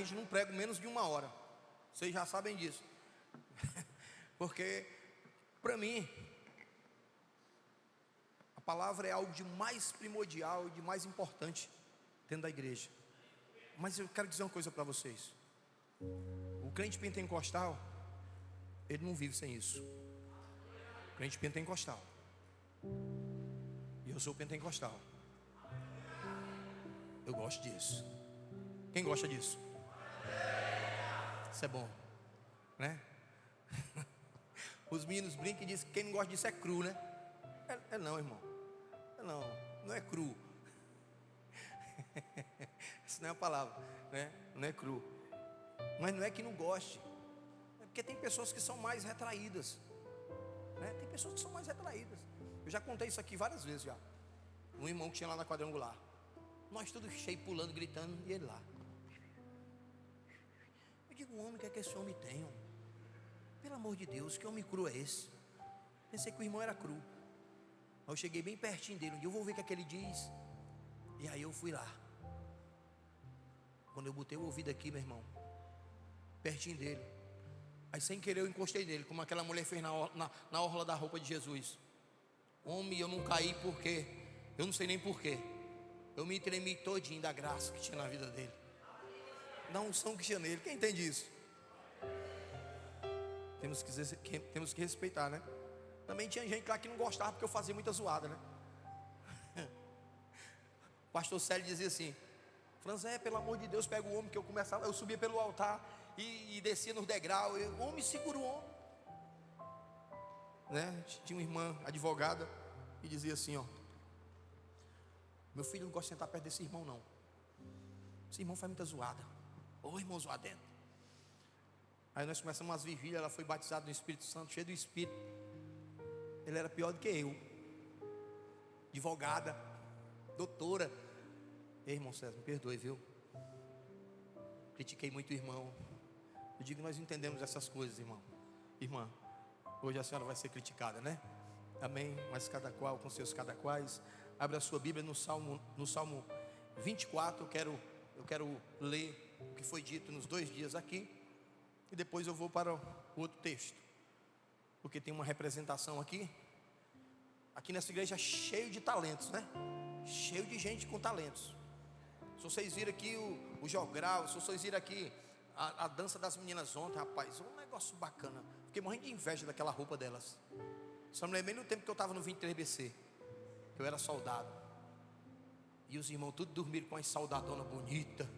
A gente não prega menos de 1 hora. Vocês já sabem disso. Porque, para mim, a palavra é algo de mais primordial e de mais importante dentro da igreja. Mas eu quero dizer uma coisa para vocês. O crente pentecostal, ele não vive sem isso. O crente pentecostal. E eu sou pentecostal. Eu gosto disso. Quem gosta disso? Isso é bom, né? Os meninos brincam e dizem que quem não gosta disso é cru, né? É não, irmão. Não é cru. Isso não é a palavra, né? Não é cru. Mas não é que não goste. É porque tem pessoas que são mais retraídas, né? Tem pessoas que são mais retraídas. Eu já contei isso aqui várias vezes já. Um irmão que tinha lá na quadrangular. Nós tudo cheio, pulando, gritando, e ele lá. Eu digo, homem, o que é que esse homem tem? Homem? Pelo amor de Deus, que homem cru é esse? Pensei que o irmão era cru. Eu cheguei bem pertinho dele. Um dia eu vou ver o que é que ele diz. E aí eu fui lá. Quando eu botei o ouvido aqui, meu irmão, pertinho dele, aí sem querer eu encostei nele, como aquela mulher fez na orla da roupa de Jesus. Homem, eu não caí porque, eu não sei nem porquê, eu me tremi todinho da graça que tinha na vida dele, da unção que tinha nele. Quem entende isso? Temos que respeitar, né? Também tinha gente lá que não gostava porque eu fazia muita zoada, né? O pastor Célio dizia assim: Franzé, pelo amor de Deus, pega o homem, que eu subia pelo altar e descia nos degraus. O homem segura o homem, né? Tinha uma irmã advogada e dizia assim, ó: meu filho não gosta de sentar perto desse irmão não. Esse irmão faz muita zoada. Ô irmão zoadento. Aí nós começamos umas vigílias, ela foi batizada no Espírito Santo, cheia do Espírito. Ele era pior do que eu. Advogada, doutora. Ei, irmão César, me perdoe, viu? Critiquei muito o irmão. Eu digo, nós entendemos essas coisas, irmão. Irmã, hoje a senhora vai ser criticada, né? Amém? Mas cada qual com seus cada quais. Abra a sua Bíblia no Salmo 24. Eu quero ler o que foi dito nos 2 dias aqui. E depois eu vou para o outro texto, porque tem uma representação aqui. Aqui nessa igreja cheio de talentos, né? Cheio de gente com talentos. Se vocês viram aqui o jogral, se vocês viram aqui a dança das meninas ontem, rapaz, um negócio bacana. Fiquei morrendo de inveja daquela roupa delas. Só me lembrei no tempo que eu estava no 23BC, que eu era soldado. E os irmãos tudo dormiram com as soldadonas bonitas.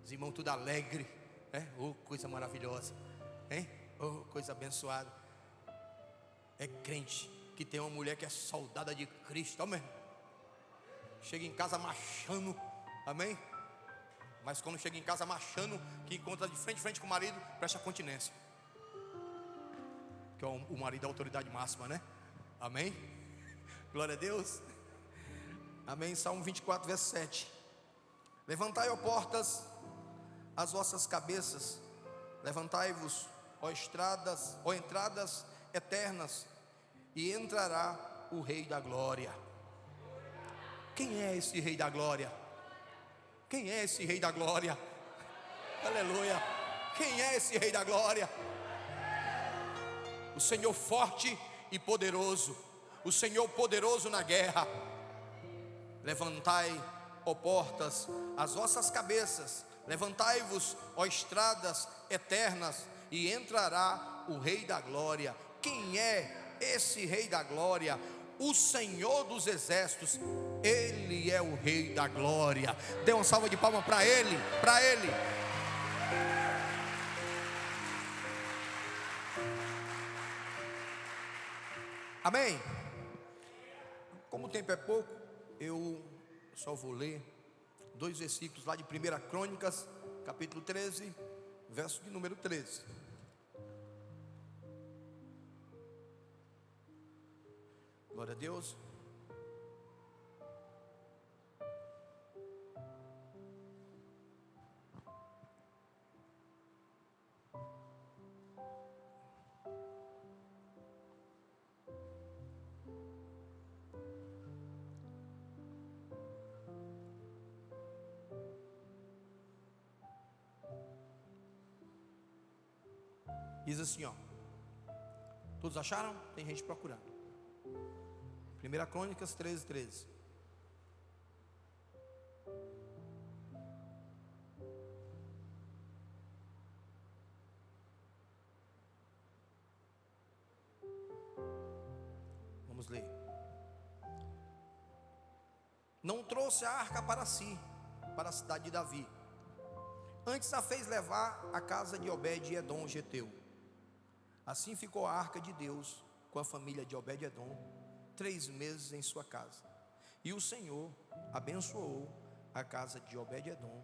Os irmãos tudo alegre, né? Oh, coisa maravilhosa, hein? Oh, coisa abençoada. É crente que tem uma mulher que é soldada de Cristo, amém? Chega em casa machando, amém? Mas quando chega em casa machando, que encontra de frente com o marido, presta continência, que é o marido da autoridade máxima, né? Amém? Glória a Deus. Amém. Salmo 24, verso 7. Levantai, ó portas, as vossas cabeças, levantai-vos, ó estradas, ó entradas eternas, e entrará o Rei da Glória. Quem é esse Rei da Glória? Quem é esse Rei da Glória? Aleluia. Quem é esse Rei da Glória? O Senhor forte e poderoso, o Senhor poderoso na guerra. Levantai, ó portas, as vossas cabeças, levantai-vos, ó estradas eternas, e entrará o Rei da Glória. Quem é esse Rei da Glória? O Senhor dos Exércitos. Ele é o Rei da Glória. Dê uma salva de palmas para Ele, para Ele. Amém? Como o tempo é pouco, eu só vou ler 2 versículos lá de 1 Crônicas, capítulo 13, verso de número 13. Glória a Deus. Diz assim, ó. Todos acharam? Tem gente procurando. 1 Crônicas 13:13. Vamos ler. Não trouxe a arca para si, para a cidade de Davi. Antes a fez levar à casa de Obed-edom geteu. Assim ficou a arca de Deus com a família de Obed-edom 3 meses em sua casa. E o Senhor abençoou a casa de Obed-edom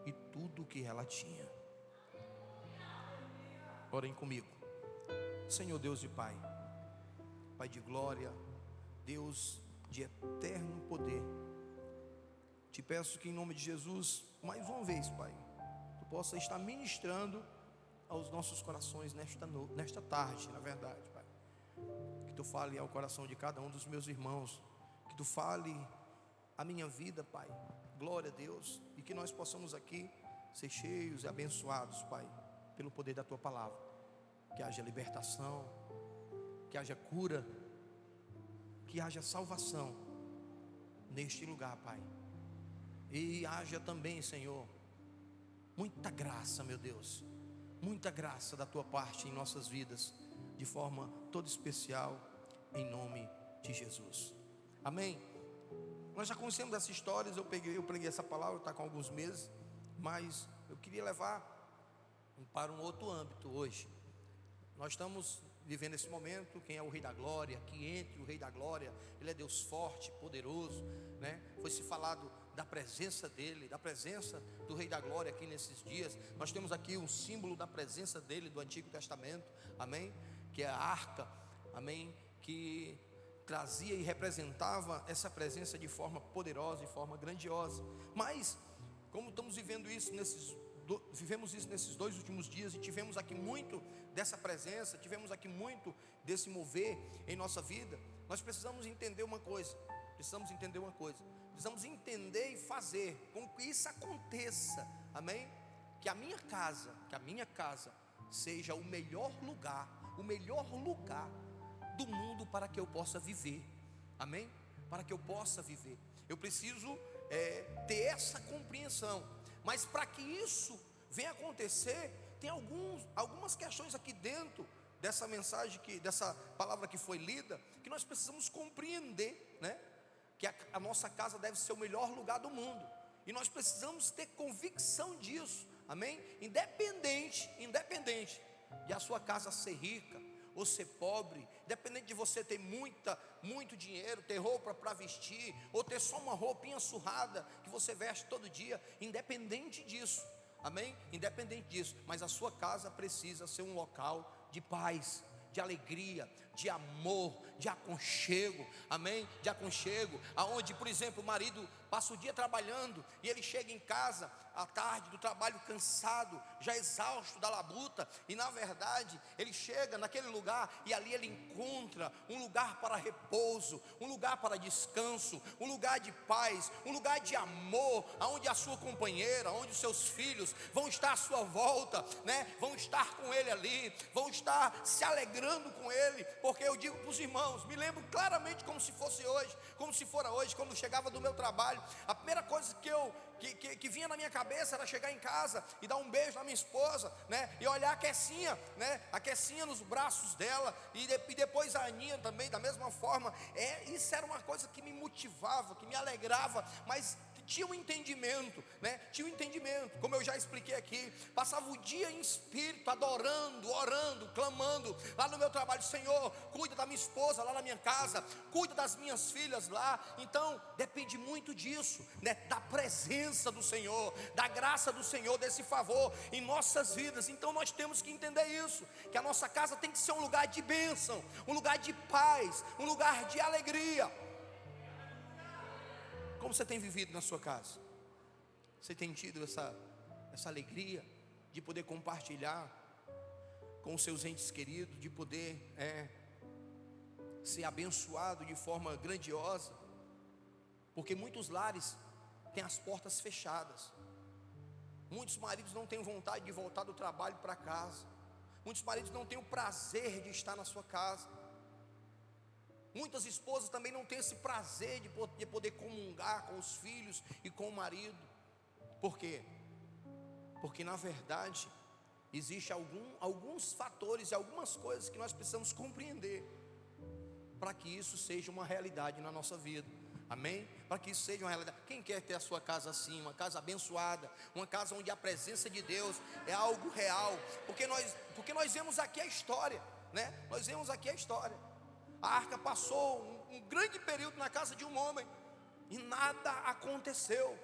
e tudo o que ela tinha. Orem comigo. Senhor Deus e Pai, Pai de glória, Deus de eterno poder, te peço que em nome de Jesus, mais uma vez, Pai, Tu possa estar ministrando aos nossos corações nesta tarde, na verdade, Pai. Que Tu fale ao coração de cada um dos meus irmãos, que Tu fale a minha vida, Pai, glória a Deus, e que nós possamos aqui ser cheios e abençoados, Pai, pelo poder da Tua palavra. Que haja libertação, que haja cura, que haja salvação neste lugar, Pai. E haja também, Senhor, muita graça, meu Deus, muita graça da Tua parte em nossas vidas, de forma toda especial, em nome de Jesus. Amém? Nós já conhecemos essas histórias, eu preguei essa palavra, está com alguns meses, mas eu queria levar para um outro âmbito hoje. Nós estamos vivendo esse momento, quem é o Rei da Glória, que entre o Rei da Glória, Ele é Deus forte, poderoso, né? Foi se falado da presença dEle, da presença do Rei da Glória aqui nesses dias. Nós temos aqui um símbolo da presença dEle do Antigo Testamento, amém? Que é a arca, amém? Que trazia e representava essa presença de forma poderosa, de forma grandiosa. Mas, como estamos vivendo isso vivemos isso nesses 2 últimos dias, e tivemos aqui muito dessa presença, tivemos aqui muito desse mover em nossa vida. Nós precisamos entender uma coisa, precisamos entender e fazer com que isso aconteça, amém? Que a minha casa seja o melhor lugar do mundo para que eu possa viver, amém? Para que eu possa viver, eu preciso ter essa compreensão. Mas para que isso venha acontecer, tem algumas questões aqui dentro dessa mensagem, dessa palavra que foi lida, que nós precisamos compreender, né? Que a nossa casa deve ser o melhor lugar do mundo, e nós precisamos ter convicção disso, amém? Independente de a sua casa ser rica ou ser pobre, independente de você ter muito dinheiro, ter roupa para vestir, ou ter só uma roupinha surrada que você veste todo dia, independente disso, amém? Independente disso, mas a sua casa precisa ser um local de paz, de alegria, de amor, de aconchego, amém? De aconchego, aonde, por exemplo, o marido passa o dia trabalhando e ele chega em casa à tarde do trabalho cansado, já exausto da labuta, e na verdade ele chega naquele lugar e ali ele encontra um lugar para repouso, um lugar para descanso, um lugar de paz, um lugar de amor, aonde a sua companheira, onde os seus filhos vão estar à sua volta, né? Vão estar com ele ali, vão estar se alegrando com ele, porque eu digo para os irmãos, me lembro claramente como se fosse hoje, como se fora hoje, quando chegava do meu trabalho, a primeira coisa que vinha na minha cabeça era chegar em casa e dar um beijo na minha esposa, né? E olhar a Kessinha, né? A Kessinha nos braços dela, e depois a Aninha também, da mesma forma. Isso era uma coisa que me motivava, que me alegrava, mas tinha um entendimento, né? Tinha um entendimento, como eu já expliquei aqui. Passava o dia em espírito, adorando, orando, clamando, lá no meu trabalho: Senhor, cuida da minha esposa lá na minha casa, cuida das minhas filhas lá. Então, depende muito disso, né? Da presença do Senhor, da graça do Senhor, desse favor em nossas vidas. Então nós temos que entender isso, que a nossa casa tem que ser um lugar de bênção, um lugar de paz, um lugar de alegria. Como você tem vivido na sua casa? Você tem tido essa alegria de poder compartilhar com os seus entes queridos, de poder ser abençoado de forma grandiosa? Porque muitos lares têm as portas fechadas, muitos maridos não têm vontade de voltar do trabalho para casa, Muitos maridos não têm o prazer de estar na sua casa. Muitas esposas também não têm esse prazer de poder comungar com os filhos e com o marido. Por quê? Porque na verdade existe alguns fatores e algumas coisas que nós precisamos compreender para que isso seja uma realidade na nossa vida. Amém? Para que isso seja uma realidade. Quem quer ter a sua casa assim, uma casa abençoada, uma casa onde a presença de Deus é algo real? Porque nós vemos aqui a história, né? Nós vemos aqui a história. A arca passou um grande período na casa de um homem e nada aconteceu.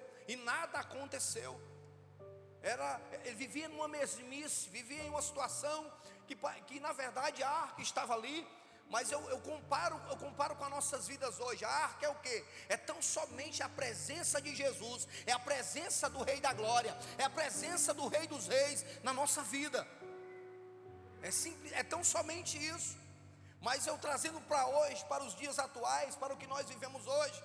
Ele vivia numa mesmice, vivia em uma situação que na verdade a arca estava ali. Mas eu comparo com as nossas vidas hoje. A arca é o quê? É tão somente a presença de Jesus, é a presença do Rei da Glória, é a presença do Rei dos Reis na nossa vida. É simples, é tão somente isso. Mas eu trazendo para hoje, para os dias atuais, para o que nós vivemos hoje,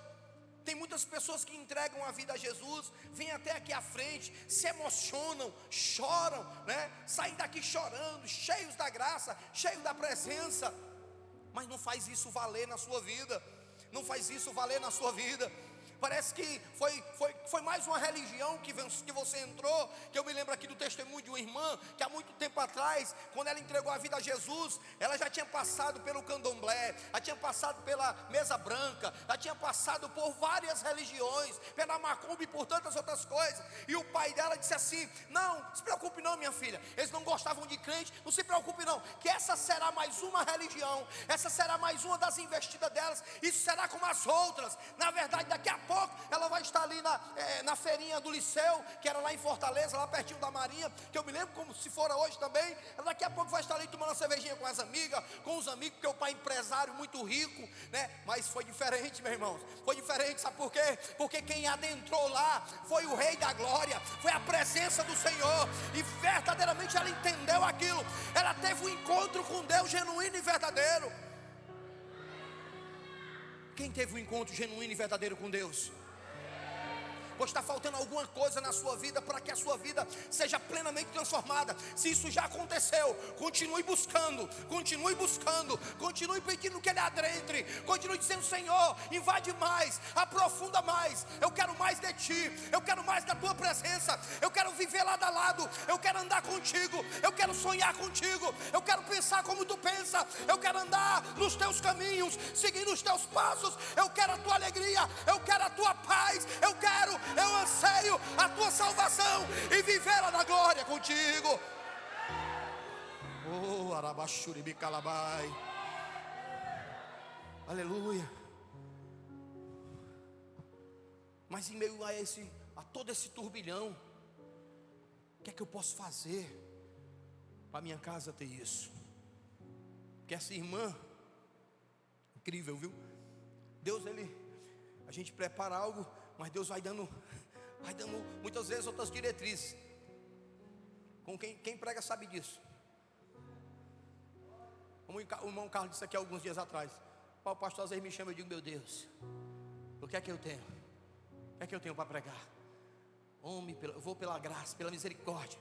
tem muitas pessoas que entregam a vida a Jesus, vêm até aqui à frente, se emocionam, choram, né? Saem daqui chorando, cheios da graça, cheios da presença, mas não faz isso valer na sua vida. Não faz isso valer na sua vida. Parece que foi mais uma religião que você entrou. Que eu me lembro aqui do testemunho de uma irmã que há muito tempo atrás, quando ela entregou a vida a Jesus, ela já tinha passado pelo candomblé, já tinha passado pela mesa branca, já tinha passado por várias religiões, pela macumba e por tantas outras coisas. E o pai dela disse assim: não se preocupe não, minha filha, eles não gostavam de crente, não se preocupe não, que essa será mais uma religião, essa será mais uma das investidas delas, isso será como as outras. Na verdade, daqui a pouco ela vai estar ali na feirinha do Liceu, que era lá em Fortaleza, lá pertinho da Marinha, que eu me lembro como se fora hoje também. Ela daqui a pouco vai estar ali tomando uma cervejinha com as amigas, com os amigos, porque o pai é empresário muito rico, né? Mas foi diferente, meus irmãos, foi diferente, sabe por quê? Porque quem adentrou lá foi o Rei da Glória, foi a presença do Senhor, e verdadeiramente ela entendeu aquilo. Ela teve um encontro com Deus genuíno e verdadeiro. Quem teve um encontro genuíno e verdadeiro com Deus? Pois está faltando alguma coisa na sua vida para que a sua vida seja plenamente transformada. Se isso já aconteceu, continue buscando, continue pedindo que Ele adentre, continue dizendo: Senhor, invade mais, aprofunda mais, eu quero mais de Ti, eu quero mais da Tua presença, eu quero viver lado a lado, eu quero andar contigo, eu quero sonhar contigo, eu quero pensar como Tu pensa, eu quero andar nos Teus caminhos, seguir os Teus passos, eu quero a Tua alegria, eu quero a Tua paz, eu anseio a Tua salvação e viver na glória contigo. Oh, Arabashuribi Calabai. Aleluia. Mas em meio a todo esse turbilhão, o que é que eu posso fazer para minha casa ter isso? Porque essa irmã, incrível, viu? Deus, a gente prepara algo, mas Deus vai dando muitas vezes outras diretrizes. Com quem prega sabe disso. Como o irmão Carlos disse aqui alguns dias atrás: o pastor às vezes me chama, eu digo: meu Deus, o que é que eu tenho? O que é que eu tenho para pregar? Homem, eu vou pela graça, pela misericórdia.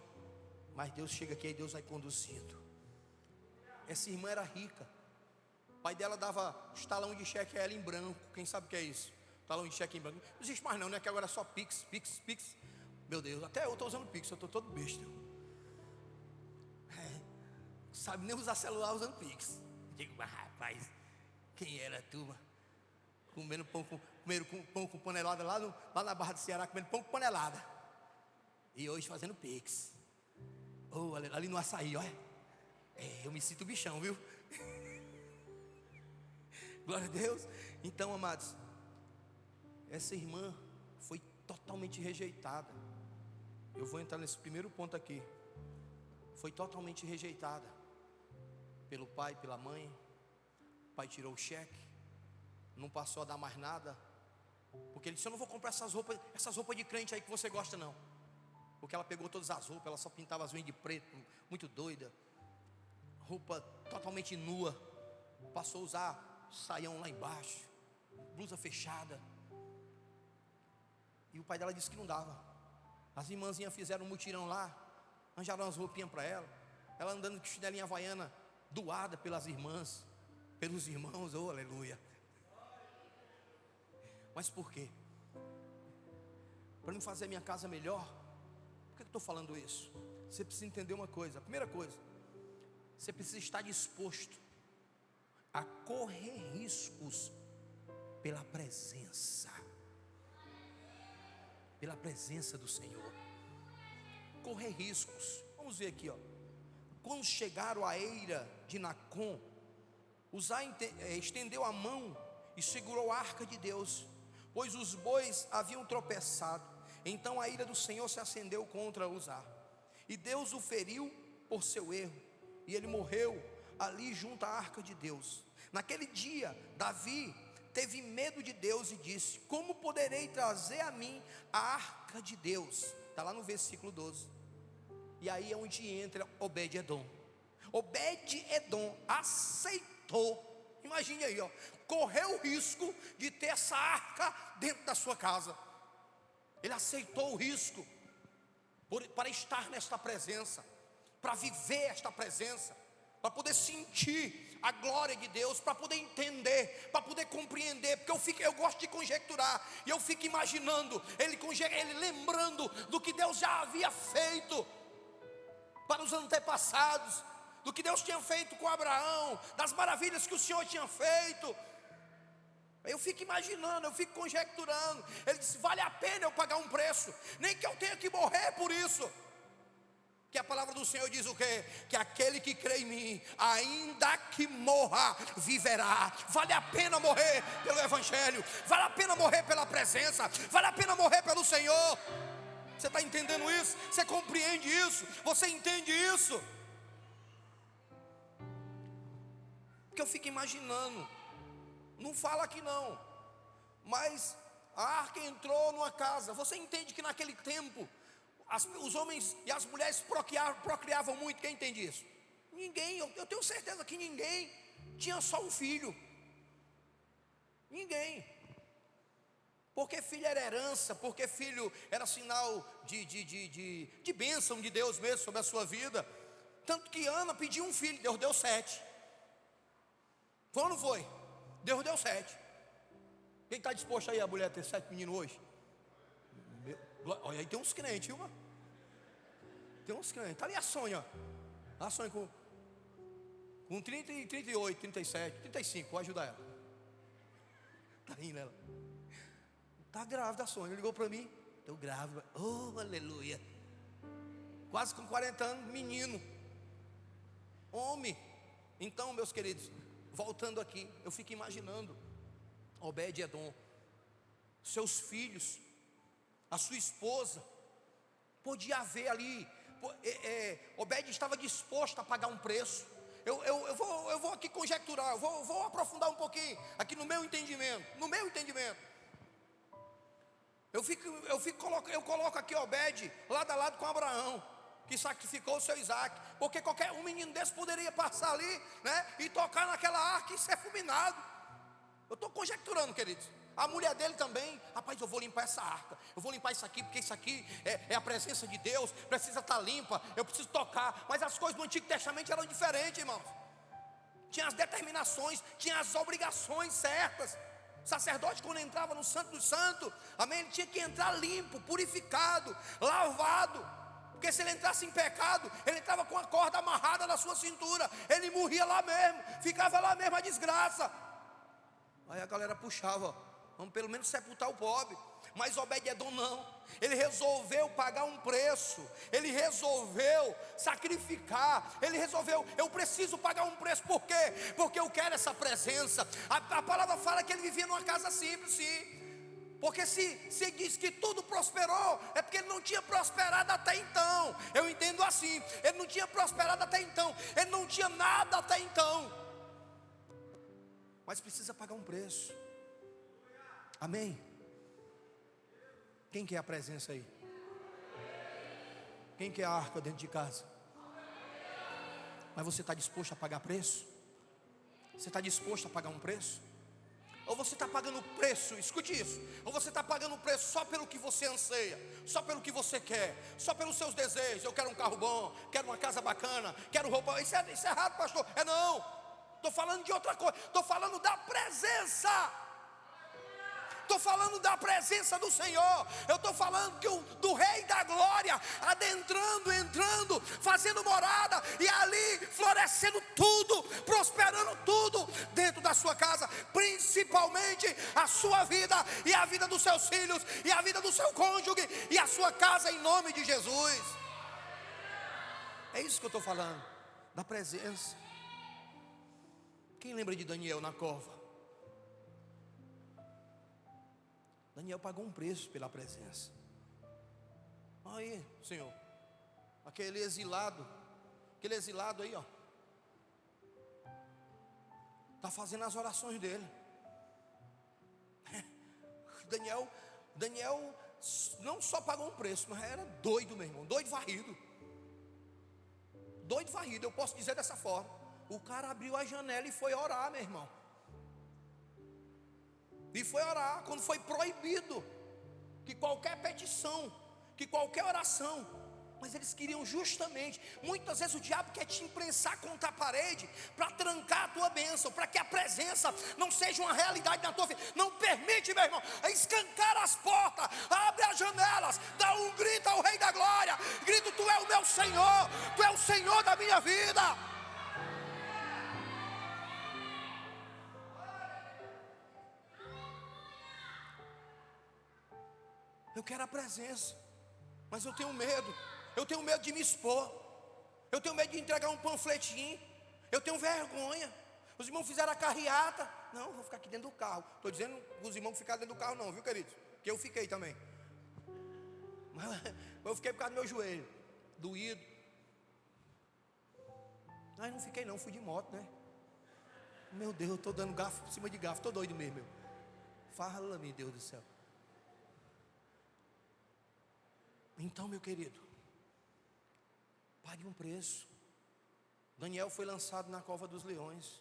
Mas Deus chega aqui e Deus vai conduzindo. Essa irmã era rica. O pai dela dava os talão de cheque a ela em branco. Quem sabe o que é isso? Talão de cheque em branco. Não existe mais não, né? Que agora é só Pix. Meu Deus, até eu estou usando Pix, eu estou todo besta. Sabe nem usar celular usando Pix. Digo: mas rapaz, quem era a turma? Comendo pão com panelada lá na Barra do Ceará, comendo pão com panelada. E hoje fazendo Pix. Oh, ali no açaí, olha. Eu me sinto bichão, viu? Glória a Deus. Então, amados, essa irmã foi totalmente rejeitada. Eu vou entrar nesse primeiro ponto aqui. Foi totalmente rejeitada pelo pai, pela mãe. O pai tirou o cheque, não passou a dar mais nada, porque ele disse: eu não vou comprar essas roupas de crente aí que você gosta não. Porque ela pegou todas as roupas, ela só pintava as unhas de preto, muito doida, roupa totalmente nua, passou a usar saião lá embaixo, blusa fechada. E o pai dela disse que não dava. As irmãzinhas fizeram um mutirão lá, arranjaram umas roupinhas para ela. ela andando de chinelinha havaiana, doada pelas irmãs, pelos irmãos, oh aleluia. Mas por quê? Para me fazer minha casa melhor. Por que eu estou falando isso? Você precisa entender uma coisa. A primeira coisa, você precisa estar disposto a correr riscos pela presença do Senhor. Correr riscos. Vamos ver aqui, ó. Quando chegaram à eira de Nacon, Uzá estendeu a mão e segurou a arca de Deus, pois os bois haviam tropeçado. Então a ira do Senhor se acendeu contra Uzá, e Deus o feriu por seu erro, e ele morreu ali junto à arca de Deus. Naquele dia, Davi teve medo de Deus e disse: como poderei trazer a mim a arca de Deus? Está lá no versículo 12. E aí é onde entra Obed-edom. Obed-edom aceitou, imagine aí, ó, correu o risco de ter essa arca dentro da sua casa. Ele aceitou o risco para estar nesta presença, para viver esta presença, para poder sentir a glória de Deus, para poder entender, para poder compreender, porque eu gosto de conjecturar, e eu fico imaginando, ele lembrando do que Deus já havia feito para os antepassados, do que Deus tinha feito com Abraão, das maravilhas que o Senhor tinha feito. Eu fico imaginando, eu fico conjecturando. Ele disse: vale a pena eu pagar um preço, nem que eu tenha que morrer por isso. Que a palavra do Senhor diz o quê? Que aquele que crê em mim, ainda que morra, viverá. Vale a pena morrer pelo Evangelho, vale a pena morrer pela presença, vale a pena morrer pelo Senhor. Você está entendendo isso? Você compreende isso? Você entende isso? Porque eu fico imaginando, não fala aqui não, mas a arca entrou numa casa. Você entende que naquele tempo os homens e as mulheres procriavam muito? Quem entende isso? Ninguém, eu tenho certeza que ninguém tinha só um filho. Ninguém. Porque filho era herança, porque filho era sinal de bênção de Deus mesmo sobre a sua vida. Tanto que Ana pediu um filho, Deus deu 7. Foi ou não foi? Deus deu 7. Quem está disposto aí a mulher ter 7 meninos hoje? Olha aí, tem uns crentes, viu, mano? Tem uns crentes. Está ali a Sônia. A Sônia com 30, 38, 37, 35. Vou ajudar ela. Está rindo ela. Está grávida a Sônia. Ligou para mim. Estou grávida. Oh, aleluia. Quase com 40 anos, menino. Homem. Então, meus queridos, voltando aqui, eu fico imaginando Obed-edom, seus filhos, a sua esposa. Podia haver ali, Obed estava disposto a pagar um preço. Eu vou aqui conjecturar, eu vou aprofundar um pouquinho aqui no meu entendimento. Eu coloco aqui Obed lado a lado com Abraão, que sacrificou o seu Isaac, porque qualquer um menino desse poderia passar ali, né, e tocar naquela arca e ser fulminado. Eu estou conjecturando, queridos. A mulher dele também: rapaz, eu vou limpar essa arca, eu vou limpar isso aqui, porque isso aqui é a presença de Deus, precisa estar limpa, eu preciso tocar. Mas as coisas do Antigo Testamento eram diferentes, irmãos. Tinha as determinações, tinha as obrigações certas. O sacerdote, quando entrava no Santo dos Santos, amém, ele tinha que entrar limpo, purificado, lavado. Porque se ele entrasse em pecado, ele entrava com a corda amarrada na sua cintura, ele morria lá mesmo, ficava lá mesmo a desgraça. Aí a galera puxava: vamos pelo menos sepultar o pobre. Mas Obed-edom não, ele resolveu pagar um preço, ele resolveu sacrificar, ele resolveu: eu preciso pagar um preço. Por quê? Porque eu quero essa presença. A palavra fala que ele vivia numa casa simples, sim. Porque se diz que tudo prosperou, é porque ele não tinha prosperado até então. Eu entendo assim, ele não tinha prosperado até então, ele não tinha nada até então, mas precisa pagar um preço. Amém? Quem quer a presença aí? Quem quer a arca dentro de casa? Mas você está disposto a pagar preço? Você está disposto a pagar um preço? ou você está pagando o preço, escute isso, ou você está pagando o preço só pelo que você anseia, só pelo que você quer, só pelos seus desejos. Eu quero um carro bom, quero uma casa bacana, quero roupa. Isso é errado, pastor. Não, estou falando de outra coisa, estou falando da presença. Estou falando da presença do Senhor. Eu estou falando do Rei da Glória adentrando, entrando, fazendo morada, e ali florescendo tudo, prosperando tudo dentro da sua casa, principalmente a sua vida e a vida dos seus filhos e a vida do seu cônjuge e a sua casa, em nome de Jesus. É isso que eu estou falando, da presença. Quem lembra de Daniel na cova? Daniel pagou um preço pela presença. Aí, Senhor, aquele exilado aí, ó, está fazendo as orações dele. Daniel não só pagou um preço, mas era doido, meu irmão, doido varrido, eu posso dizer dessa forma. O cara abriu a janela e foi orar, meu irmão. E foi orar quando foi proibido que qualquer petição, que qualquer oração. Mas eles queriam justamente, muitas vezes o diabo quer te imprensar contra a parede para trancar a tua bênção, para que a presença não seja uma realidade na tua vida. Não permite, meu irmão, escancar as portas, abre as janelas, dá um grito ao Rei da Glória, grito: tu é o meu Senhor, tu é o Senhor da minha vida. Eu quero a presença, mas eu tenho medo de me expor, eu tenho medo de entregar um panfletinho, eu tenho vergonha. Os irmãos fizeram a carreata, não, vou ficar aqui dentro do carro. Estou dizendo os irmãos ficaram dentro do carro não, viu, queridos? Que eu fiquei também, mas eu fiquei por causa do meu joelho, doído. Mas não fiquei não, fui de moto, né? Meu Deus, eu estou dando garfo por cima de garfo, estou doido mesmo, meu. Fala, meu Deus do céu. Então, meu querido, pague um preço. Daniel foi lançado na cova dos leões.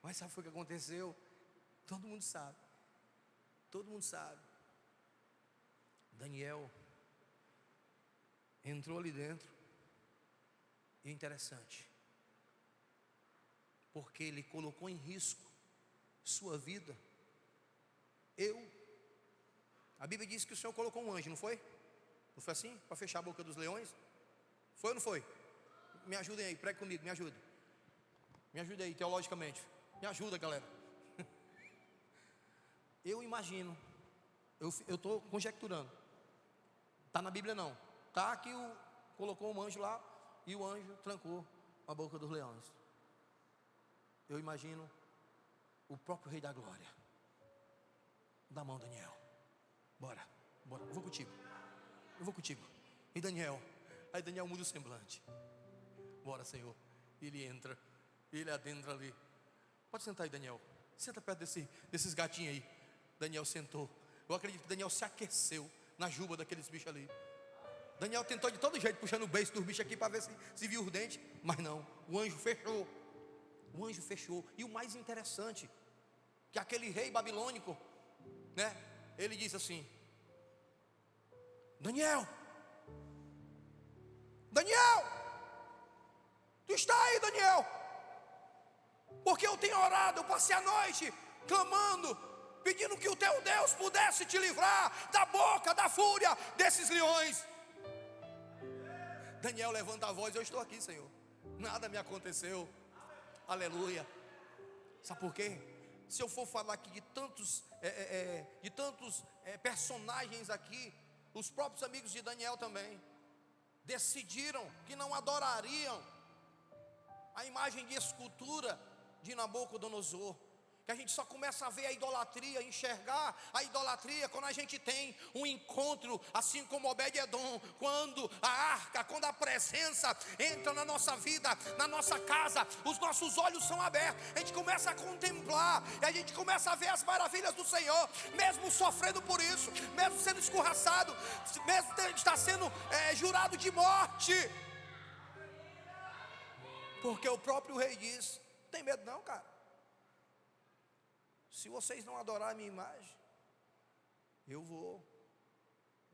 Mas sabe o que aconteceu? Todo mundo sabe. Daniel entrou ali dentro. E é interessante, porque ele colocou em risco sua vida. A Bíblia diz que o Senhor colocou um anjo, não foi? Não foi assim? Para fechar a boca dos leões? Foi ou não foi? Me ajudem aí, pregue comigo, me ajude. Me ajude aí, teologicamente. Me ajuda, galera. Eu imagino, eu estou conjecturando. Está na Bíblia não. Está que colocou um anjo lá e o anjo trancou a boca dos leões. Eu imagino o próprio Rei da Glória. Dá a mão, Daniel. Bora, eu vou contigo. E Daniel, aí Daniel muda o semblante. Bora, Senhor. Ele entra, ele adentra ali. Pode sentar aí, Daniel. Senta perto desses gatinhos aí. Daniel sentou. Eu acredito que Daniel se aqueceu na juba daqueles bichos ali. Daniel tentou de todo jeito, puxando o beiço dos bichos aqui para ver se viu os dentes. Mas não, o anjo fechou. E o mais interessante, que aquele rei babilônico, né? Ele disse assim: Daniel, tu está aí, Daniel? Porque eu tenho orado, eu passei a noite clamando, pedindo que o teu Deus pudesse te livrar da boca, da fúria desses leões. Daniel levanta a voz: eu estou aqui, Senhor, nada me aconteceu. Aleluia. Sabe por quê? Se eu for falar aqui de tantos personagens aqui, os próprios amigos de Daniel também decidiram que não adorariam a imagem de escultura de Nabucodonosor. Que a gente só começa a ver a idolatria, enxergar a idolatria quando a gente tem um encontro, assim como Obed-Edom, quando a presença entra na nossa vida, na nossa casa, os nossos olhos são abertos, a gente começa a contemplar, e a gente começa a ver as maravilhas do Senhor, mesmo sofrendo por isso, mesmo sendo escorraçado, mesmo está sendo jurado de morte, porque o próprio rei diz: não tem medo não, cara. se vocês não adorarem a minha imagem, eu vou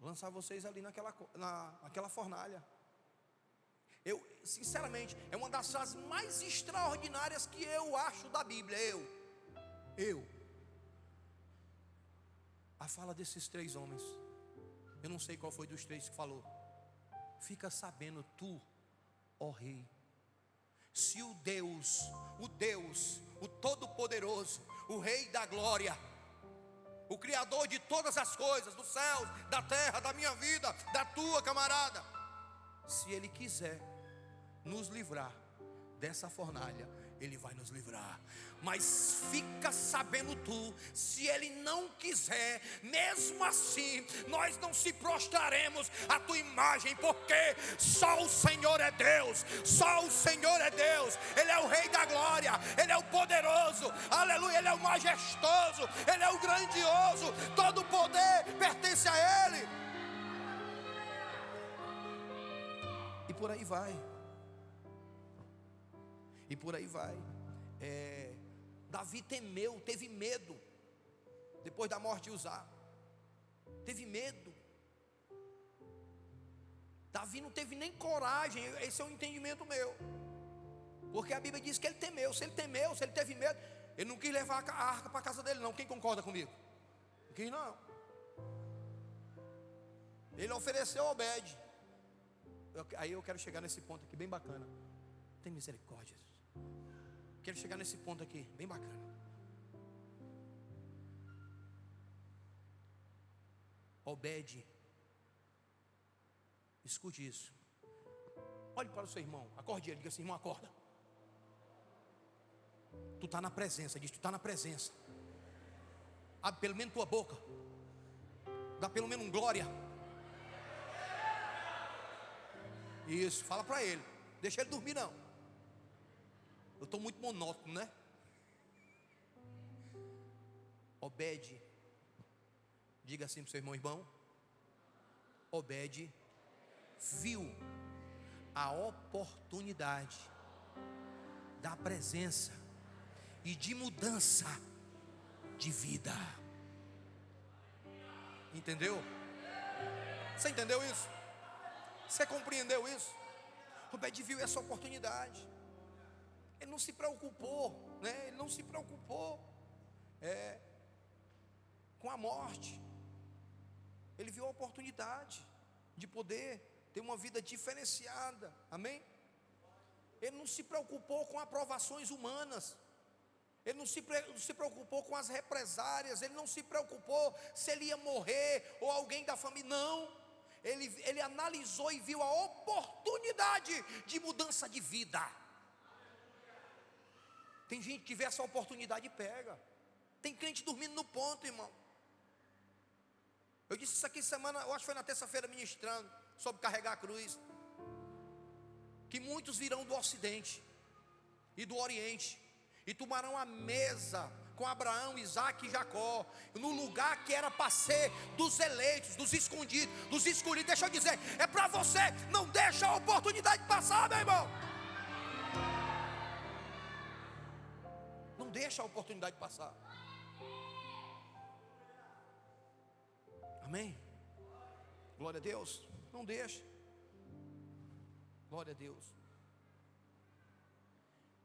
lançar vocês ali naquela fornalha. Eu, sinceramente, é uma das frases mais extraordinárias que eu acho da Bíblia. A fala desses 3 homens, eu não sei qual foi dos 3 que falou. Fica sabendo tu, ó rei, se o Deus, o Todo-Poderoso, o Rei da Glória, o Criador de todas as coisas, dos céus, da terra, da minha vida, da tua, camarada, se Ele quiser nos livrar dessa fornalha, Ele vai nos livrar. Mas fica sabendo tu, se Ele não quiser, mesmo assim, nós não se prostraremos à tua imagem, porque só o Senhor é Deus, só o Senhor é Deus. Ele é o Rei da Glória, Ele é o poderoso, aleluia, Ele é o majestoso, Ele é o grandioso, todo o poder pertence a Ele. E por aí vai. E por aí vai. Davi temeu, teve medo, depois da morte de Uzá, teve medo. Davi não teve nem coragem, esse é um entendimento meu, porque a Bíblia diz que ele temeu. Se ele temeu, se ele teve medo, ele não quis levar a arca para a casa dele não. Quem concorda comigo? Não quis não. Ele ofereceu a Obed. Aí eu quero chegar nesse ponto aqui, bem bacana. Tem misericórdia. Quero chegar nesse ponto aqui, bem bacana. Obed, escute isso. Olhe para o seu irmão, acorde ele, diga assim: irmão, acorda. Tu está na presença, diz, tu está na presença. Abre pelo menos tua boca. Dá pelo menos um glória. Isso, fala para ele. Deixa ele dormir não. Eu estou muito monótono, né? Obed, diga assim para o seu irmão. Obed viu a oportunidade da presença e de mudança de vida. Entendeu? Você entendeu isso? Você compreendeu isso? Obed viu essa oportunidade. Ele não se preocupou, né? Ele não se preocupou com a morte. Ele viu a oportunidade de poder ter uma vida diferenciada. Amém? Ele não se preocupou com aprovações humanas. Ele não se preocupou com as represárias. Ele não se preocupou se ele ia morrer ou alguém da família. Não. Ele analisou e viu a oportunidade de mudança de vida. Tem gente que vê essa oportunidade e pega. Tem crente dormindo no ponto, irmão. Eu disse isso aqui semana, eu acho que foi na terça-feira ministrando sobre carregar a cruz. Que muitos virão do Ocidente e do Oriente e tomarão a mesa com Abraão, Isaac e Jacó, no lugar que era para ser dos eleitos, dos escondidos, dos escolhidos. Deixa eu dizer, é para você, não deixa a oportunidade passar, meu irmão. Não deixa a oportunidade passar. Amém? Glória a Deus. Não deixa. Glória a Deus.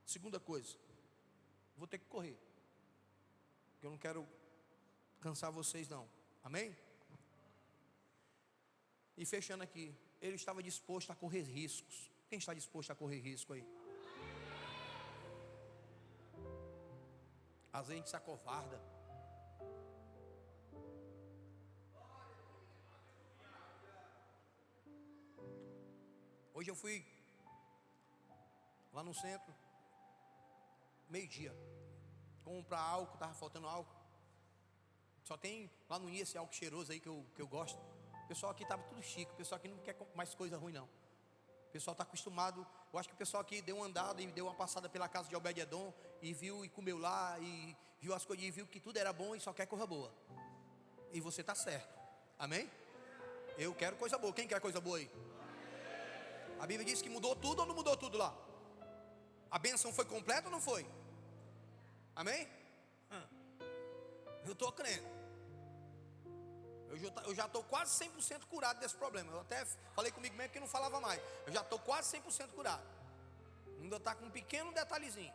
Segunda coisa, vou ter que correr, porque eu não quero cansar vocês não. Amém? E fechando aqui, ele estava disposto a correr riscos. Quem está disposto a correr risco aí? Às vezes a gente se acovarda. Hoje eu fui lá no centro, meio-dia, comprar álcool, estava faltando álcool. Só tem lá no I esse álcool cheiroso aí que eu gosto. O pessoal aqui estava tudo chique, o pessoal aqui não quer mais coisa ruim não. O pessoal está acostumado. Eu acho que o pessoal aqui deu uma andada e deu uma passada pela casa de Obed-Edom e viu e comeu lá e viu as coisas e viu que tudo era bom e só quer coisa boa. E você está certo. Amém? Eu quero coisa boa. Quem quer coisa boa aí? A Bíblia diz que mudou tudo ou não mudou tudo lá? A bênção foi completa ou não foi? Amém? Eu estou crendo. Eu já estou quase 100% curado desse problema. Eu até falei comigo mesmo que não falava mais. Eu já estou quase 100% curado. Ainda está com um pequeno detalhezinho.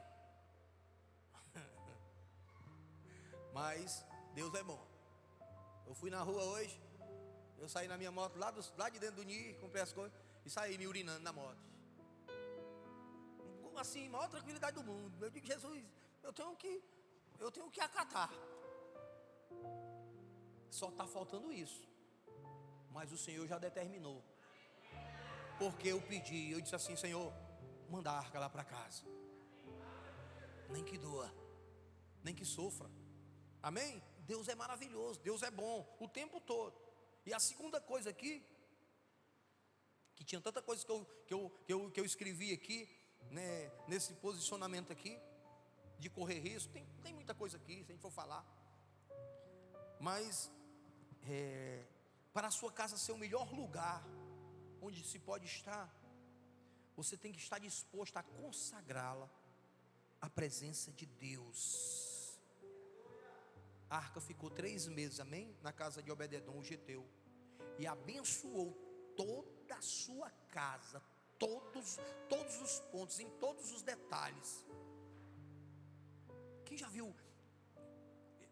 Mas Deus é bom. Eu fui na rua hoje. Eu saí na minha moto lá de dentro do NIR, comprei as coisas e saí me urinando na moto. Assim, maior tranquilidade do mundo. Eu digo, Jesus, eu tenho que acatar. Só está faltando isso. Mas o Senhor já determinou. Porque eu pedi, eu disse assim, Senhor, manda a arca lá para casa. Nem que doa, nem que sofra. Amém? Deus é maravilhoso, Deus é bom o tempo todo. E a segunda coisa aqui, que tinha tanta coisa que eu escrevi aqui, né, nesse posicionamento aqui, de correr risco, tem muita coisa aqui, se a gente for falar. Mas, para a sua casa ser o melhor lugar onde se pode estar, você tem que estar disposto a consagrá-la à presença de Deus. A arca ficou 3 meses, amém? Na casa de Obed-edom, o geteu, e abençoou toda a sua casa, todos os pontos, em todos os detalhes. Quem já viu?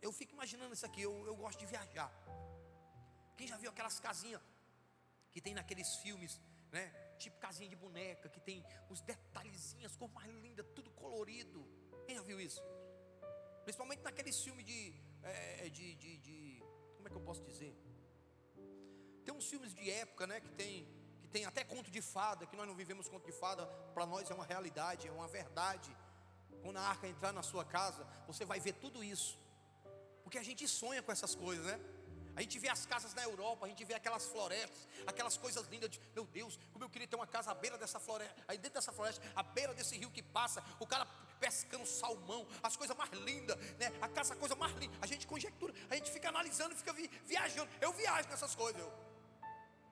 Eu fico imaginando isso aqui, eu gosto de viajar. Quem já viu aquelas casinhas que tem naqueles filmes, né? Tipo casinha de boneca, que tem os detalhezinhos, cor mais linda, tudo colorido. Quem já viu isso? Principalmente naqueles filmes como é que eu posso dizer? Tem uns filmes de época, né? Que tem até conto de fada, que nós não vivemos conto de fada, para nós é uma realidade, é uma verdade. Quando a arca entrar na sua casa, você vai ver tudo isso. Porque a gente sonha com essas coisas, né? A gente vê as casas na Europa, a gente vê aquelas florestas, aquelas coisas lindas. Meu Deus, como eu queria ter uma casa à beira dessa floresta. Aí dentro dessa floresta, à beira desse rio que passa, o cara pescando salmão, as coisas mais lindas, né? A casa, a coisa mais linda. A gente conjectura, a gente fica analisando, fica viajando. Eu viajo nessas coisas.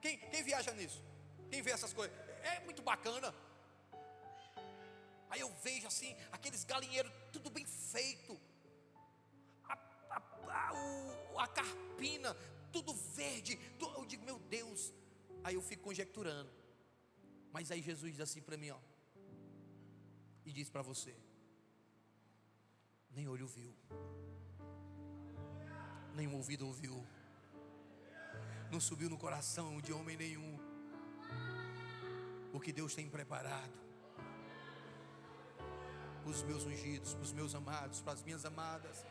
Quem viaja nisso? Quem vê essas coisas? É muito bacana. Aí eu vejo assim, aqueles galinheiros, tudo bem feito. A carpina, tudo verde. Eu digo, meu Deus. Aí eu fico conjecturando. Mas aí Jesus diz assim para mim, ó. E diz para você: nem olho viu, nem ouvido ouviu, não subiu no coração de homem nenhum o que Deus tem preparado para os meus ungidos, para os meus amados, para as minhas amadas.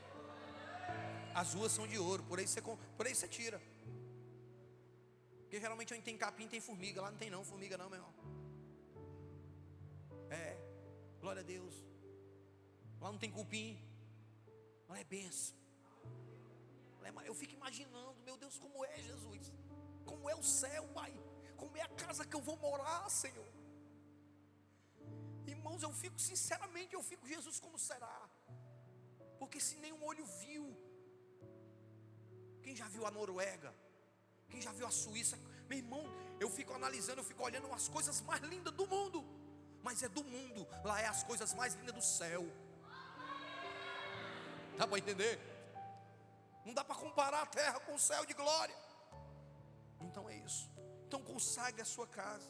As ruas são de ouro, por aí você tira. Porque geralmente onde tem capim tem formiga. Lá não tem não, formiga não, meu irmão. Glória a Deus. Lá não tem cupim. Lá é bênção. Eu fico imaginando, meu Deus, como é Jesus. Como é o céu, Pai. Como é a casa que eu vou morar, Senhor. Irmãos, sinceramente, Jesus, como será? Porque se nenhum olho viu. Quem já viu a Noruega? Quem já viu a Suíça? Meu irmão, eu fico analisando, eu fico olhando as coisas mais lindas do mundo. Mas é do mundo, lá é as coisas mais lindas do céu. Dá para entender? Não dá para comparar a terra com o céu de glória. Então é isso. Então consagre a sua casa.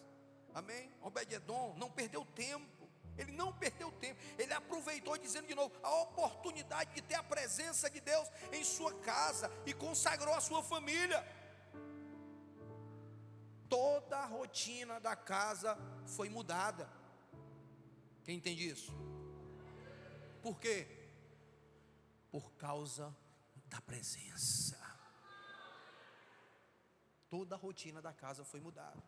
Amém? Obed-edom não perdeu tempo. Ele não perdeu tempo, ele aproveitou, dizendo de novo, a oportunidade de ter a presença de Deus em sua casa e consagrou a sua família. Toda a rotina da casa foi mudada. Quem entende isso? Por quê? Por causa da presença. Toda a rotina da casa foi mudada.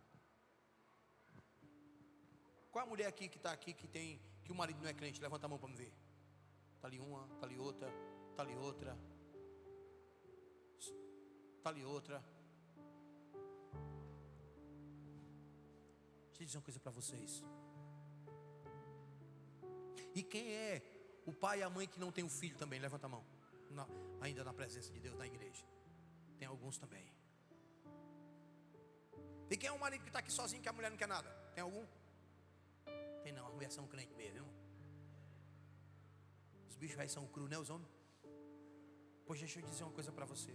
Qual a mulher aqui que está aqui que o marido não é crente? Levanta a mão para me ver. Está ali uma, está ali outra, está ali outra, está ali outra. Deixa eu dizer uma coisa para vocês. E quem é o pai e a mãe que não tem um filho também? Levanta a mão. Ainda na presença de Deus na igreja. Tem alguns também. E quem é o marido que está aqui sozinho que a mulher não quer nada? Tem algum? Tem não, as mulheres são crentes mesmo, viu? Os bichos aí são crus, né, os homens? Pois deixa eu dizer uma coisa para você.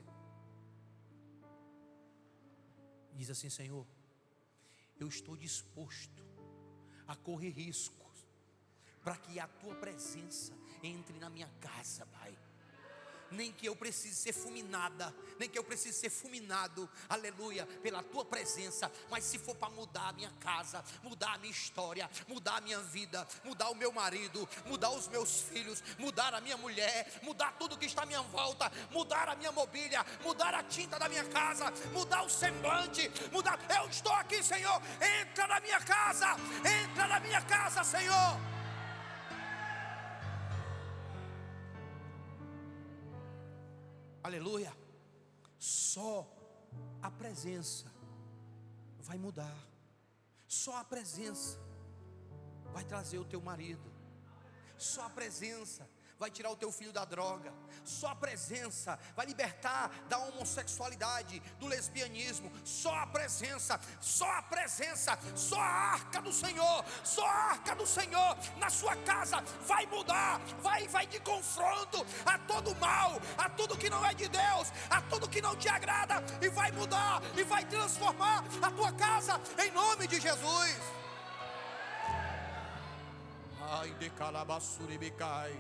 Diz assim: Senhor, eu estou disposto a correr riscos para que a tua presença entre na minha casa, Pai. Nem que eu precise ser fulminada, nem que eu precise ser fulminado, aleluia, pela tua presença. Mas se for para mudar a minha casa, mudar a minha história, mudar a minha vida, mudar o meu marido, mudar os meus filhos, mudar a minha mulher, mudar tudo que está à minha volta, mudar a minha mobília, mudar a tinta da minha casa, mudar o semblante, mudar, eu estou aqui, Senhor. Entra na minha casa, Senhor. Aleluia. Só a presença vai mudar. Só a presença vai trazer o teu marido. Só a presença vai tirar o teu filho da droga. Só a presença vai libertar da homossexualidade, do lesbianismo. Só a presença, só a presença, só a arca do Senhor, só a arca do Senhor na sua casa vai mudar, vai de confronto a todo mal, a tudo que não é de Deus, a tudo que não te agrada, e vai mudar, e vai transformar a tua casa em nome de Jesus. Ai de calabaçuribicai.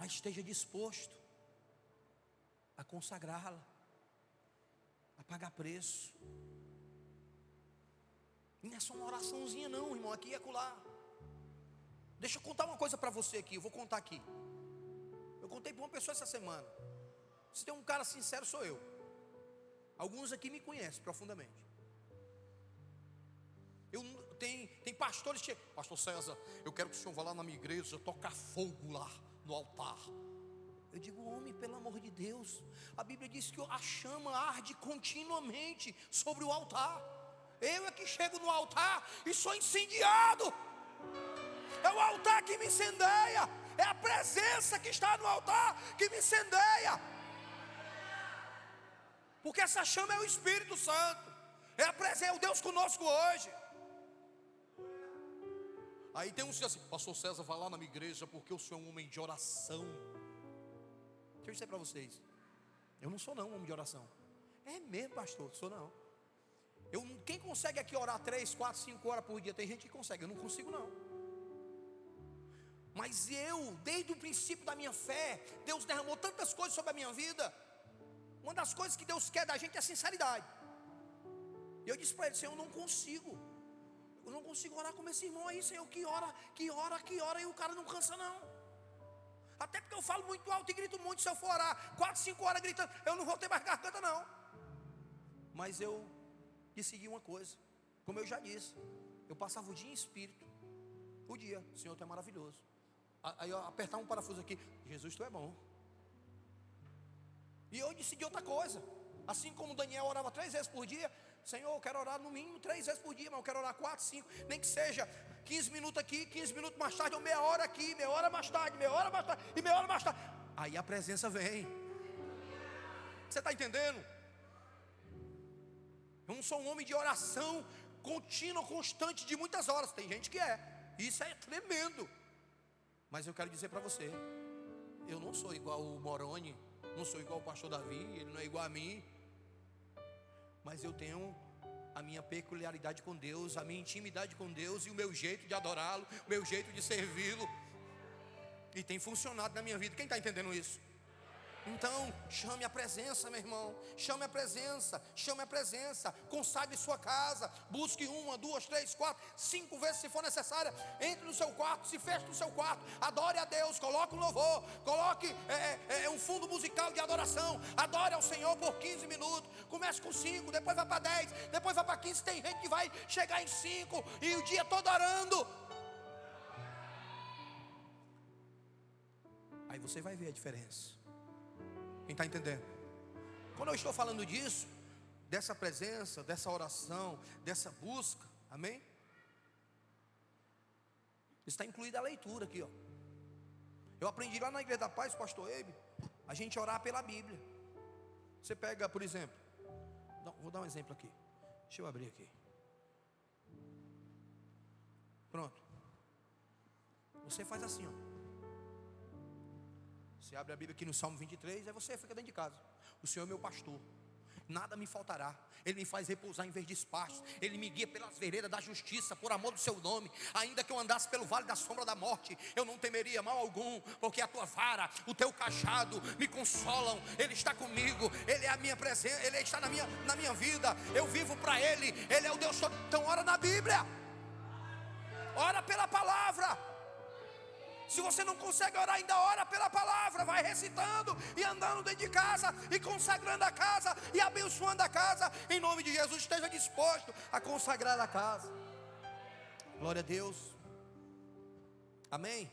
Mas esteja disposto a consagrá-la, a pagar preço. E não é só uma oraçãozinha não, irmão, aqui e acolá. Deixa eu contar uma coisa para você aqui, eu vou contar aqui. Eu contei para uma pessoa essa semana. Se tem um cara sincero, sou eu. Alguns aqui me conhecem profundamente. Tem pastores que chegam: Pastor César, eu quero que o senhor vá lá na minha igreja tocar fogo lá no altar. Eu digo: homem, pelo amor de Deus, a Bíblia diz que a chama arde continuamente sobre o altar. Eu é que chego no altar e sou incendiado. É o altar que me incendeia, é a presença que está no altar que me incendeia. Porque essa chama é o Espírito Santo, é a presença, é o Deus conosco hoje. Aí tem uns que dizem assim: Pastor César, vai lá na minha igreja porque o senhor é um homem de oração. Deixa eu dizer para vocês, eu não sou não um homem de oração. É mesmo, pastor, sou não. Quem consegue aqui orar 3, 4, 5 horas por dia? Tem gente que consegue, eu não consigo não. Mas desde o princípio da minha fé, Deus derramou tantas coisas sobre a minha vida. Uma das coisas que Deus quer da gente é a sinceridade. E eu disse para ele: Senhor, eu não consigo orar como esse irmão aí, Senhor, que ora, e o cara não cansa não. Até porque eu falo muito alto e grito muito. Se eu for orar 4, 5 horas gritando, eu não vou ter mais garganta não. Mas eu decidi uma coisa, como eu já disse, eu passava o dia em espírito. O dia: Senhor, tu é maravilhoso. Aí eu apertar um parafuso aqui: Jesus, tu é bom. E eu decidi outra coisa. Assim como Daniel orava 3 vezes por dia: Senhor, eu quero orar no mínimo 3 vezes por dia, mas eu quero orar 4, 5, nem que seja 15 minutos aqui, 15 minutos mais tarde, ou meia hora aqui, meia hora mais tarde, meia hora mais tarde, e meia hora mais tarde. Aí a presença vem. Você está entendendo? Eu não sou um homem de oração contínua, constante, de muitas horas. Tem gente que é, isso é tremendo. Mas eu quero dizer para você, eu não sou igual o Moroni, não sou igual o pastor Davi, ele não é igual a mim. Mas eu tenho a minha peculiaridade com Deus, a minha intimidade com Deus, e o meu jeito de adorá-lo, o meu jeito de servi-lo. E tem funcionado na minha vida. Quem está entendendo isso? Então, chame a presença, meu irmão. Chame a presença, chame a presença. Consagre sua casa. Busque 1, 2, 3, 4, 5 vezes se for necessária. Entre no seu quarto, se feche no seu quarto. Adore a Deus, coloque um louvor. Coloque um fundo musical de adoração. Adore ao Senhor por 15 minutos. Comece com 5, depois vai para 10, depois vai para 15. Tem gente que vai chegar em 5 e o dia todo orando. Aí você vai ver a diferença. Quem está entendendo? Quando eu estou falando disso, dessa presença, dessa oração, dessa busca, amém? Está incluída a leitura aqui, ó. Eu aprendi lá na Igreja da Paz, pastor Ebe, a gente orar pela Bíblia. Você pega, por exemplo, vou dar um exemplo aqui. Deixa eu abrir aqui. Pronto. Você faz assim, ó. Você abre a Bíblia aqui no Salmo 23, aí você fica dentro de casa. O Senhor é meu pastor, nada me faltará. Ele me faz repousar em verdes pastos. Ele me guia pelas veredas da justiça, por amor do seu nome. Ainda que eu andasse pelo vale da sombra da morte, eu não temeria mal algum, porque a tua vara, o teu cajado me consolam. Ele está comigo, Ele é a minha presença, Ele está na minha vida. Eu vivo para Ele, Ele é o Deus todo. Então ora na Bíblia, ora pela palavra. Se você não consegue orar, ainda ora pela palavra. Vai recitando e andando dentro de casa, e consagrando a casa, e abençoando a casa. Em nome de Jesus, esteja disposto a consagrar a casa. Glória a Deus. Amém.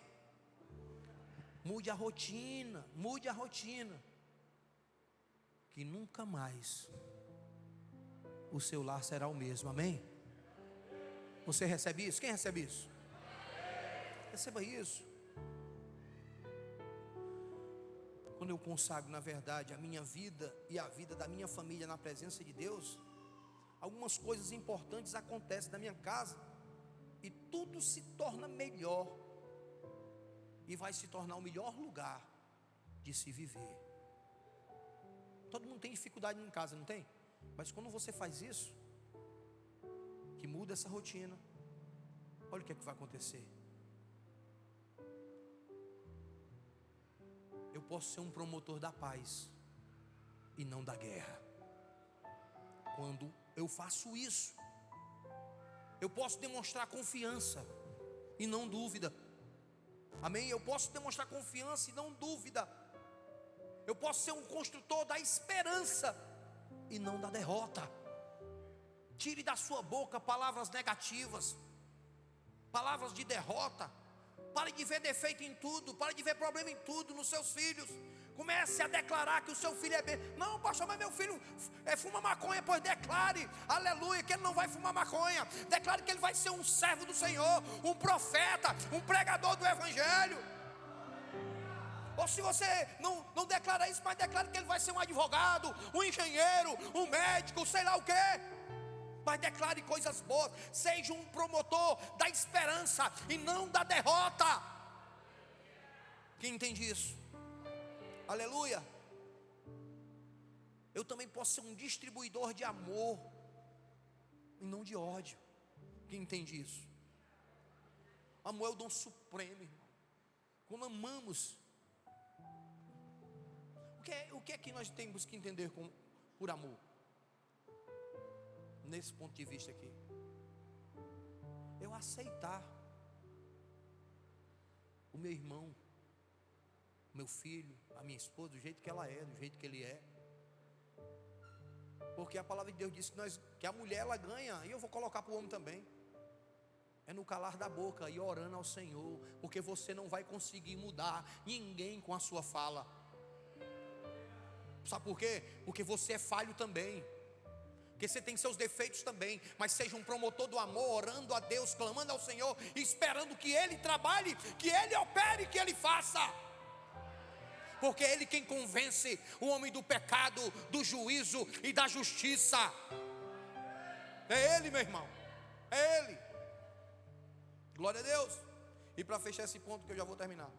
Mude a rotina, mude a rotina, que nunca mais o seu lar será o mesmo. Amém. Você recebe isso? Quem recebe isso? Receba isso. Quando eu consagro, na verdade, a minha vida e a vida da minha família na presença de Deus, algumas coisas importantes acontecem na minha casa, e tudo se torna melhor, e vai se tornar o melhor lugar de se viver. Todo mundo tem dificuldade em casa, não tem? Mas quando você faz isso, que muda essa rotina, olha o que é que vai acontecer. Eu posso ser um promotor da paz e não da guerra. Quando eu faço isso, eu posso demonstrar confiança e não dúvida. Amém? Eu posso demonstrar confiança e não dúvida. Eu posso ser um construtor da esperança e não da derrota. Tire da sua boca palavras negativas, palavras de derrota. Pare de ver defeito em tudo, pare de ver problema em tudo nos seus filhos. Comece a declarar que o seu filho é bem. Não, pastor, mas meu filho fuma maconha. Pois declare, aleluia, que ele não vai fumar maconha. Declare que ele vai ser um servo do Senhor, um profeta, um pregador do Evangelho. Ou se você não declara isso, mas declare que ele vai ser um advogado, um engenheiro, um médico, sei lá o quê. Mas declare coisas boas. Seja um promotor da esperança e não da derrota. Quem entende isso? Aleluia. Eu também posso ser um distribuidor de amor e não de ódio. Quem entende isso? Amor é o dom supremo, irmão. Quando amamos, o que é que nós temos que entender por amor? Nesse ponto de vista aqui, eu aceitar o meu irmão, o meu filho, a minha esposa, do jeito que ela é, do jeito que ele é. Porque a palavra de Deus diz que a mulher ela ganha, e eu vou colocar para o homem também. É no calar da boca e orando ao Senhor, porque você não vai conseguir mudar ninguém com a sua fala. Sabe por quê? Porque você é falho também. Porque você tem seus defeitos também, mas seja um promotor do amor, orando a Deus, clamando ao Senhor, esperando que Ele trabalhe, que Ele opere, que Ele faça. Porque é Ele quem convence o homem do pecado, do juízo e da justiça. É Ele, meu irmão, é Ele. Glória a Deus. E para fechar esse ponto que eu já vou terminar,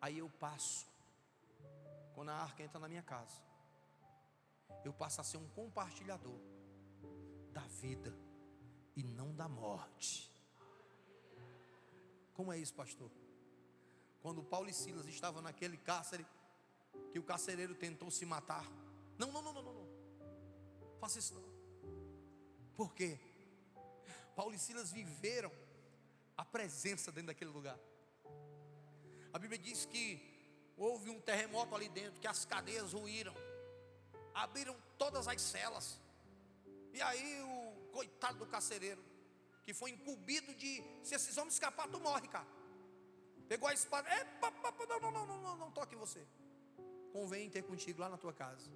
aí eu passo, quando a arca entra na minha casa, eu passo a ser um compartilhador da vida e não da morte. Como é isso, pastor? Quando Paulo e Silas estavam naquele cárcere, que o carcereiro tentou se matar. Não. Faça isso não. Por quê? Paulo e Silas viveram a presença dentro daquele lugar. A Bíblia diz que houve um terremoto ali dentro, que as cadeias ruíram, abriram todas as celas. E aí o coitado do carcereiro, que foi incumbido de, se esses homens escapar, tu morre, cara. Pegou a espada, não toque em você. Convém ter contigo lá na tua casa.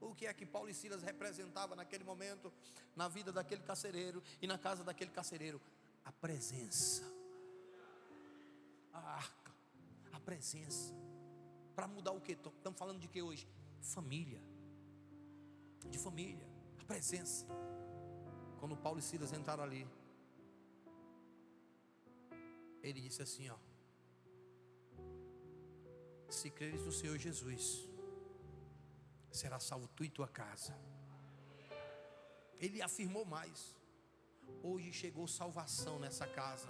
O que é que Paulo e Silas representavam naquele momento, na vida daquele carcereiro e na casa daquele carcereiro? A presença, a arca, a presença. Para mudar o que? Estamos falando de que hoje? Família. De família. A presença. Quando Paulo e Silas entraram ali, Ele disse assim, ó: se creres no Senhor Jesus, será salvo tu e tua casa. Ele afirmou mais: hoje chegou salvação nessa casa.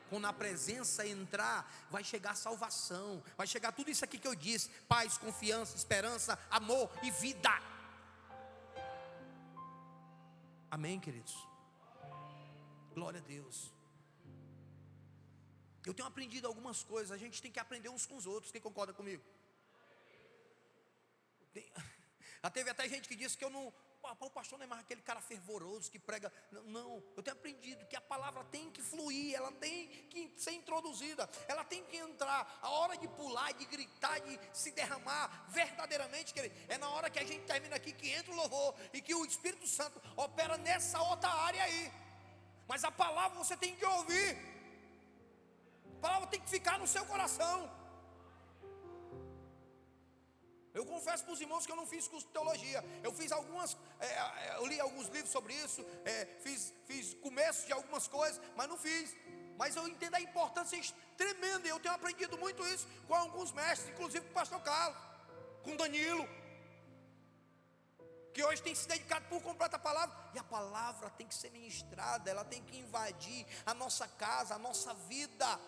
Quando a presença entrar, vai chegar salvação, vai chegar tudo isso aqui que eu disse: paz, confiança, esperança, amor e vida. Amém, queridos? Glória a Deus. Eu tenho aprendido algumas coisas. A gente tem que aprender uns com os outros. Quem concorda comigo? Já teve até gente que disse que eu não... o pastor não é mais aquele cara fervoroso que prega. Não, eu tenho aprendido que a palavra tem que fluir, ela tem que ser introduzida, ela tem que entrar. A hora de pular, de gritar, de se derramar verdadeiramente, querido, é na hora que a gente termina aqui, que entra o louvor e que o Espírito Santo opera nessa outra área aí. Mas a palavra você tem que ouvir, a palavra tem que ficar no seu coração. Eu confesso para os irmãos que eu não fiz curso de teologia. Eu fiz eu li alguns livros sobre isso, fiz começo de algumas coisas, mas não fiz. Mas eu entendo a importância tremenda, e eu tenho aprendido muito isso com alguns mestres, inclusive com o pastor Carlos, com Danilo, que hoje tem se dedicado por completo à palavra. E a palavra tem que ser ministrada, ela tem que invadir a nossa casa, a nossa vida,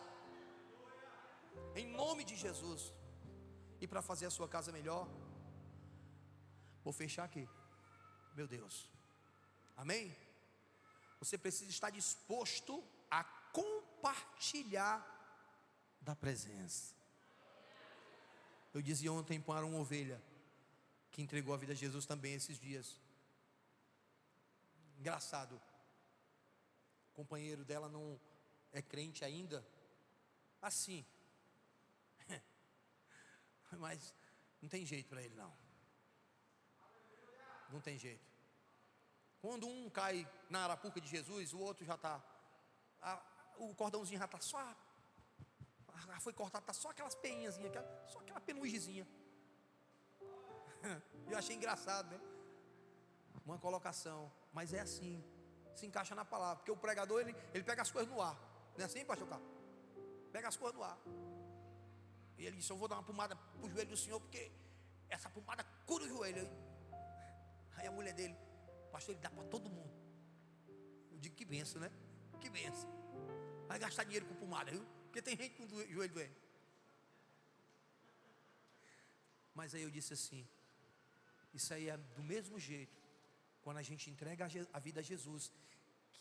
em nome de Jesus. E para fazer a sua casa melhor, vou fechar aqui, meu Deus, amém? Você precisa estar disposto a compartilhar da presença. Eu dizia ontem para uma ovelha que entregou a vida a Jesus também esses dias. Engraçado, o companheiro dela não é crente ainda, assim, mas não tem jeito para ele não. Não tem jeito. Quando um cai na arapuca de Jesus, o outro já está, o cordãozinho já está só, já foi cortado, está só aquelas peinhas, só aquela penugemzinha. Eu achei engraçado, né? Uma colocação, mas é assim, se encaixa na palavra, porque o pregador ele pega as coisas no ar, não é assim, pastor Carlos? Pega as coisas no ar. E ele disse: eu vou dar uma pomada para o joelho do senhor, porque essa pomada cura o joelho. Aí a mulher dele: pastor, ele dá para todo mundo. Eu digo: que benção, né? Que benção. Vai gastar dinheiro com pomada, viu? Porque tem gente com o joelho doendo. Mas aí eu disse assim: isso aí é do mesmo jeito, quando a gente entrega a vida a Jesus,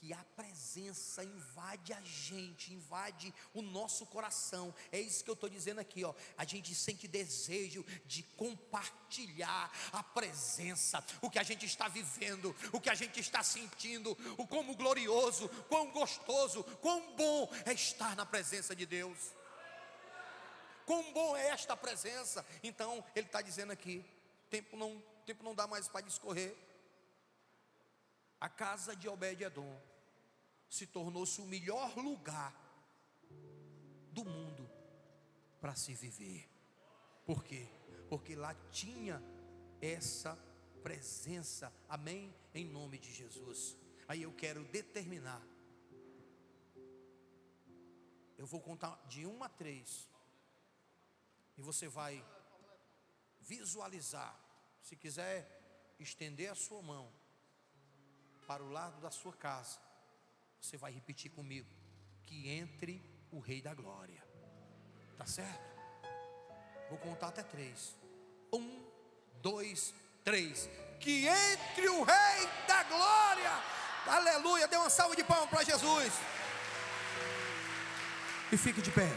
que a presença invade a gente, invade o nosso coração. É isso que eu estou dizendo aqui, ó. A gente sente desejo de compartilhar a presença, o que a gente está vivendo, o que a gente está sentindo, o como glorioso, quão gostoso, quão bom é estar na presença de Deus. Quão bom é esta presença. Então ele está dizendo aqui: tempo não dá mais para discorrer. A casa de Obed-Edom se tornou-se o melhor lugar do mundo para se viver. Por quê? Porque lá tinha essa presença. Amém? Em nome de Jesus. Aí eu quero determinar. Eu vou contar de 1 a 3. E você vai visualizar. Se quiser estender a sua mão para o lado da sua casa, você vai repetir comigo: que entre o Rei da Glória. Tá certo? Vou contar até 3. 1, 2, 3. Que entre o Rei da Glória. Aleluia. Dê uma salva de palmas para Jesus. E fique de pé.